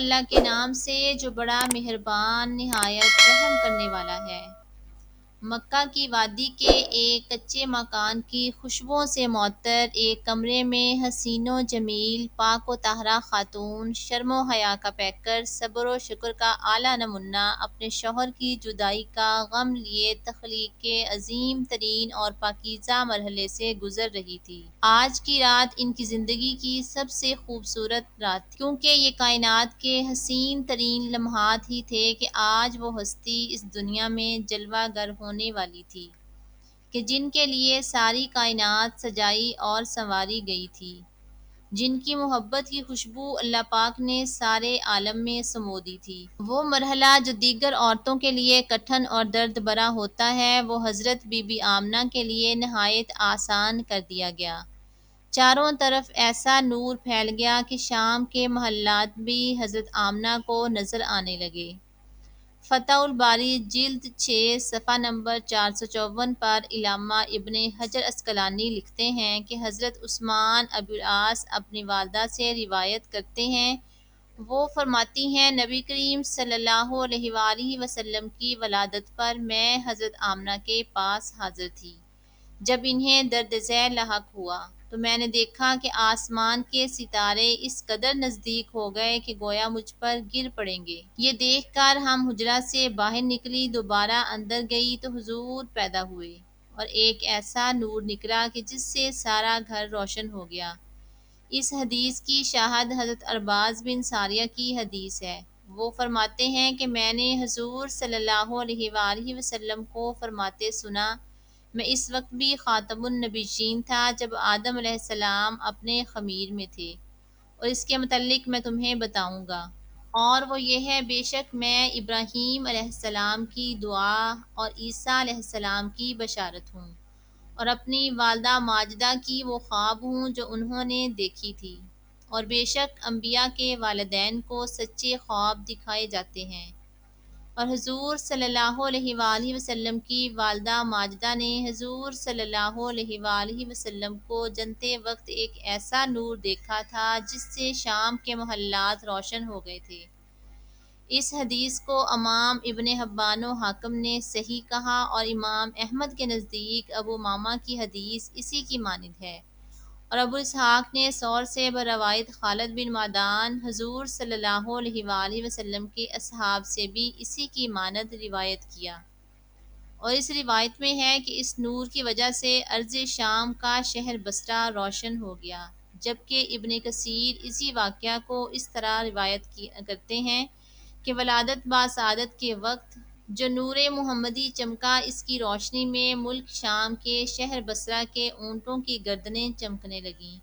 اللہ کے نام سے جو بڑا مہربان نہایت رحم کرنے والا ہے۔ مکہ کی وادی کے ایک کچے مکان کی خوشبوؤں سے معطر ایک کمرے میں حسین و جمیل، پاک و طاہرہ خاتون، شرم و حیا کا پیکر، صبر و شکر کا اعلیٰ نمونہ، اپنے شوہر کی جدائی کا غم لیے تخلیق کے عظیم ترین اور پاکیزہ مرحلے سے گزر رہی تھی۔ آج کی رات ان کی زندگی کی سب سے خوبصورت رات تھی، کیونکہ یہ کائنات کے حسین ترین لمحات ہی تھے کہ آج وہ ہستی اس دنیا میں جلوہ گر ہونے والی تھی، کہ جن کے لیے ساری کائنات سجائی اور سنواری گئی تھی، جن کی محبت کی خوشبو اللہ پاک نے سارے عالم میں سمو دی تھی۔ وہ مرحلہ جو دیگر عورتوں کے لیے کٹھن اور درد برا ہوتا ہے، وہ حضرت بی بی آمنہ کے لیے نہایت آسان کر دیا گیا۔ چاروں طرف ایسا نور پھیل گیا کہ شام کے محلات بھی حضرت آمنہ کو نظر آنے لگے۔ فتح الباری جلد 6 صفحہ نمبر 454 پر علامہ ابن حجر عسقلانی لکھتے ہیں کہ حضرت عثمان ابو العاص اپنی والدہ سے روایت کرتے ہیں، وہ فرماتی ہیں نبی کریم صلی اللہ علیہ وآلہ وسلم کی ولادت پر میں حضرت آمنہ کے پاس حاضر تھی۔ جب انہیں درد ذیل لاحق ہوا تو میں نے دیکھا کہ آسمان کے ستارے اس قدر نزدیک ہو گئے کہ گویا مجھ پر گر پڑیں گے۔ یہ دیکھ کر ہم حجرہ سے باہر نکلی، دوبارہ اندر گئی تو حضور پیدا ہوئے اور ایک ایسا نور نکلا کہ جس سے سارا گھر روشن ہو گیا۔ اس حدیث کی شاہد حضرت ارباز بن ساریہ کی حدیث ہے۔ وہ فرماتے ہیں کہ میں نے حضور صلی اللہ علیہ وآلہ وسلم کو فرماتے سنا، میں اس وقت بھی خاتم النبیین تھا جب آدم علیہ السلام اپنے خمیر میں تھے، اور اس کے متعلق میں تمہیں بتاؤں گا، اور وہ یہ ہے بے شک میں ابراہیم علیہ السلام کی دعا اور عیسیٰ علیہ السلام کی بشارت ہوں، اور اپنی والدہ ماجدہ کی وہ خواب ہوں جو انہوں نے دیکھی تھی، اور بے شک انبیاء کے والدین کو سچے خواب دکھائے جاتے ہیں۔ اور حضور صلی اللہ علیہ وآلہ وسلم کی والدہ ماجدہ نے حضور صلی اللہ علیہ وآلہ وسلم کو جنتے وقت ایک ایسا نور دیکھا تھا جس سے شام کے محلات روشن ہو گئے تھے۔ اس حدیث کو امام ابن حبان و حاکم نے صحیح کہا، اور امام احمد کے نزدیک ابو ماما کی حدیث اسی کی مانند ہے، اور ابو اسحاق نے ثور سے بروایت خالد بن معدان حضور صلی اللہ علیہ وآلہ وسلم کے اصحاب سے بھی اسی کی مانند روایت کیا، اور اس روایت میں ہے کہ اس نور کی وجہ سے ارض شام کا شہر بصرہ روشن ہو گیا، جبکہ ابن کثیر اسی واقعہ کو اس طرح روایت کرتے ہیں کہ ولادت با سعادت کے وقت جو نور محمدی چمکا، اس کی روشنی میں ملک شام کے شہر بصرہ کے اونٹوں کی گردنیں چمکنے لگیں،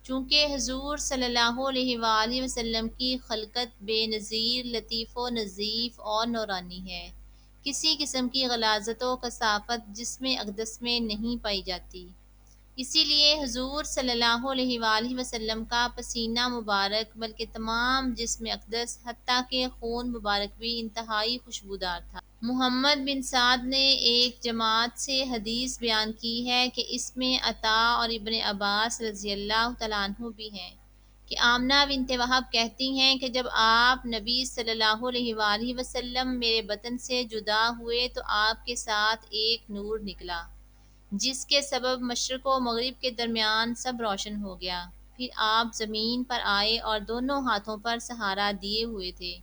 چونکہ حضور صلی اللہ علیہ وآلہ وسلم کی خلقت بے نظیر لطیف و نظیف اور نورانی ہے، کسی قسم کی غلاظت و کثافت جسم اقدس میں نہیں پائی جاتی۔ اسی لیے حضور صلی اللہ علیہ وآلہ وسلم کا پسینہ مبارک بلکہ تمام جسم اقدس حتیٰ کہ خون مبارک بھی انتہائی خوشبودار تھا۔ محمد بن سعد نے ایک جماعت سے حدیث بیان کی ہے کہ اس میں عطا اور ابن عباس رضی اللہ تعالیٰ عنہ بھی ہیں کہ آمنہ بنت وہب کہتی ہیں کہ جب آپ نبی صلی اللہ علیہ وآلہ وسلم میرے بطن سے جدا ہوئے تو آپ کے ساتھ ایک نور نکلا جس کے سبب مشرق و مغرب کے درمیان سب روشن ہو گیا، پھر آپ زمین پر آئے اور دونوں ہاتھوں پر سہارا دیے ہوئے تھے،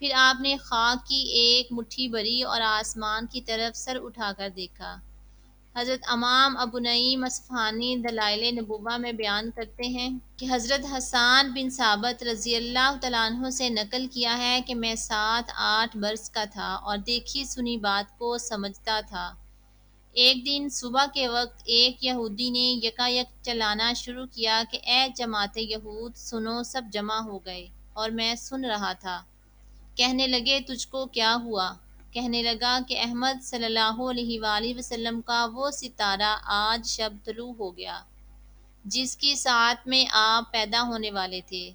پھر آپ نے خاک کی ایک مٹھی بھری اور آسمان کی طرف سر اٹھا کر دیکھا۔ حضرت امام ابو نعیم اصفہانی دلائل نبوہ میں بیان کرتے ہیں کہ حضرت حسان بن ثابت رضی اللہ تعالیٰ عنہ سے نقل کیا ہے کہ میں 7-8 برس کا تھا اور دیکھی سنی بات کو سمجھتا تھا۔ ایک دن صبح کے وقت ایک یہودی نے یکایک چلانا شروع کیا کہ اے جماعت یہود سنو، سب جمع ہو گئے اور میں سن رہا تھا۔ کہنے لگے تجھ کو کیا ہوا؟ کہنے لگا کہ احمد صلی اللہ علیہ وآلہ وسلم کا وہ ستارہ آج شب طلوع ہو گیا جس کی ساعت میں آپ پیدا ہونے والے تھے۔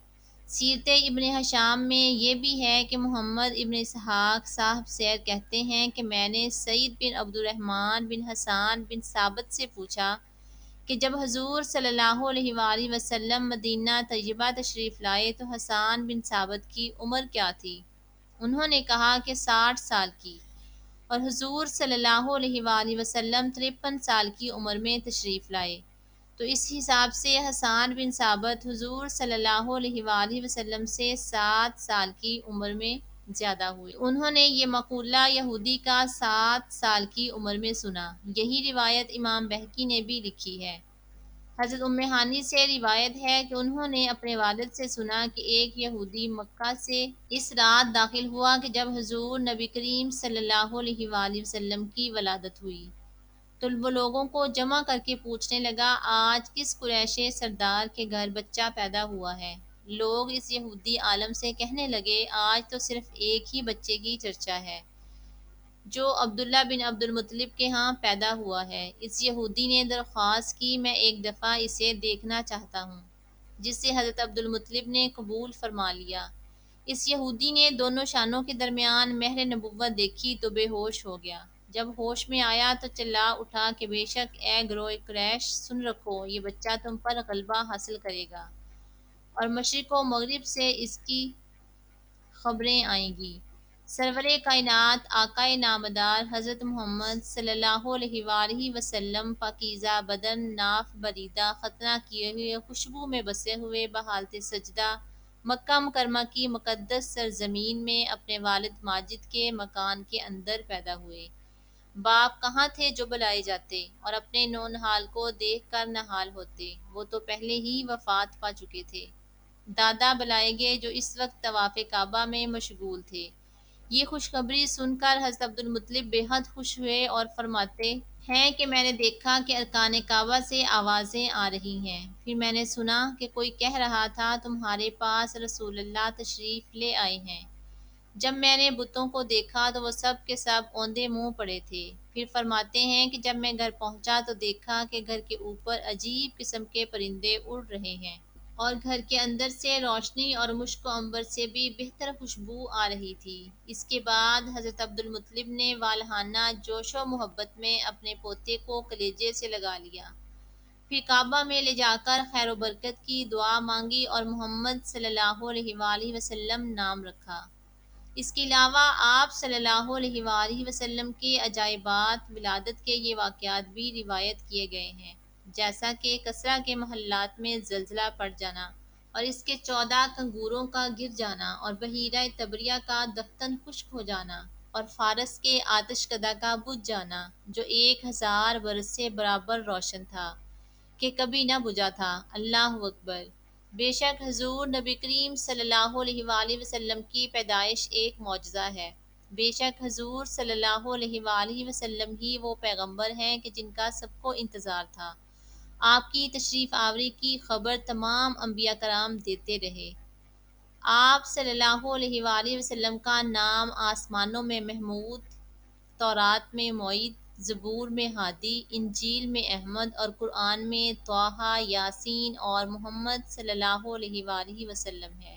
سیرت ابن ہشام میں یہ بھی ہے کہ محمد ابن اسحاق صاحب سیر کہتے ہیں کہ میں نے سعید بن عبد الرحمن بن حسان بن ثابت سے پوچھا کہ جب حضور صلی اللہ علیہ وآلہ وسلم مدینہ طیبہ تشریف لائے تو حسان بن ثابت کی عمر کیا تھی؟ انہوں نے کہا کہ 60 سال کی، اور حضور صلی اللہ علیہ وآلہ وسلم 53 سال کی عمر میں تشریف لائے، تو اس حساب سے حسان بن ثابت حضور صلی اللہ علیہ وآلہ وسلم سے 7 سال کی عمر میں زیادہ ہوئے۔ انہوں نے یہ مقولہ یہودی کا 7 سال کی عمر میں سنا۔ یہی روایت امام بہقی نے بھی لکھی ہے۔ حضرت ام ہانی سے روایت ہے کہ انہوں نے اپنے والد سے سنا کہ ایک یہودی مکہ سے اس رات داخل ہوا کہ جب حضور نبی کریم صلی اللہ علیہ وآلہ وسلم کی ولادت ہوئی، تو وہ لوگوں کو جمع کر کے پوچھنے لگا، آج کس قریشی سردار کے گھر بچہ پیدا ہوا ہے؟ لوگ اس یہودی عالم سے کہنے لگے، آج تو صرف ایک ہی بچے کی چرچا ہے، جو عبداللہ بن عبد المطلب کے ہاں پیدا ہوا ہے۔ اس یہودی نے درخواست کی، میں ایک دفعہ اسے دیکھنا چاہتا ہوں، جس سے حضرت عبد المطلب نے قبول فرما لیا۔ اس یہودی نے دونوں شانوں کے درمیان مہر نبوت دیکھی تو بے ہوش ہو گیا۔ جب ہوش میں آیا تو چلا اٹھا کہ بے شک اے گروہ قریش، سن رکھو، یہ بچہ تم پر غلبہ حاصل کرے گا، اور مشرق و مغرب سے اس کی خبریں آئیں گی۔ سرور کائنات آقا نامدار حضرت محمد صلی اللہ علیہ وآلہ وسلم پاکیزہ بدن، ناف بریدہ، ختنہ کیے ہوئے، خوشبو میں بسے ہوئے، بحالت سجدہ مکہ مکرمہ کی مقدس سرزمین میں اپنے والد ماجد کے مکان کے اندر پیدا ہوئے۔ باپ کہاں تھے جو بلائے جاتے اور اپنے نونہال کو دیکھ کر نہال ہوتے، وہ تو پہلے ہی وفات پا چکے تھے۔ دادا بلائے گئے جو اس وقت طواف کعبہ میں مشغول تھے۔ یہ خوشخبری سن کر حضرت عبد المطلب بے حد خوش ہوئے اور فرماتے ہیں کہ میں نے دیکھا کہ ارکان کعبہ سے آوازیں آ رہی ہیں، پھر میں نے سنا کہ کوئی کہہ رہا تھا، تمہارے پاس رسول اللہ تشریف لے آئے ہیں۔ جب میں نے بتوں کو دیکھا تو وہ سب کے سب اوندے منہ پڑے تھے۔ پھر فرماتے ہیں کہ جب میں گھر پہنچا تو دیکھا کہ گھر کے اوپر عجیب قسم کے پرندے اڑ رہے ہیں، اور گھر کے اندر سے روشنی اور مشک و عنبر سے بھی بہتر خوشبو آ رہی تھی۔ اس کے بعد حضرت عبد المطلب نے والہانہ جوش و محبت میں اپنے پوتے کو کلیجے سے لگا لیا، پھر کعبہ میں لے جا کر خیر و برکت کی دعا مانگی اور محمد صلی اللہ علیہ وآلہ وسلم نام رکھا۔ اس کے علاوہ آپ صلی اللہ علیہ وآلہ وسلم کے عجائبات ولادت کے یہ واقعات بھی روایت کیے گئے ہیں، جیسا کہ کسرا کے محلات میں زلزلہ پڑ جانا، اور اس کے 14 کنگوروں کا گر جانا، اور بحیرہ تبریہ کا دفتن خشک ہو جانا، اور فارس کے آتش کدہ کا بجھ جانا، جو 1000 برس سے برابر روشن تھا کہ کبھی نہ بجھا تھا۔ اللہ اکبر! بے شک حضور نبی کریم صلی اللہ علیہ وآلہ وسلم کی پیدائش ایک معجزہ ہے۔ بے شک حضور صلی اللہ علیہ وآلہ وسلم ہی وہ پیغمبر ہیں کہ جن کا سب کو انتظار تھا۔ آپ کی تشریف آوری کی خبر تمام انبیاء کرام دیتے رہے۔ آپ صلی اللہ علیہ وآلہ وسلم کا نام آسمانوں میں محمود، تورات میں معید، زبور میں ہادی، انجیل میں احمد، اور قرآن میں طٰہٰ، یاسین اور محمد صلی اللہ علیہ وآلہ وسلم ہے۔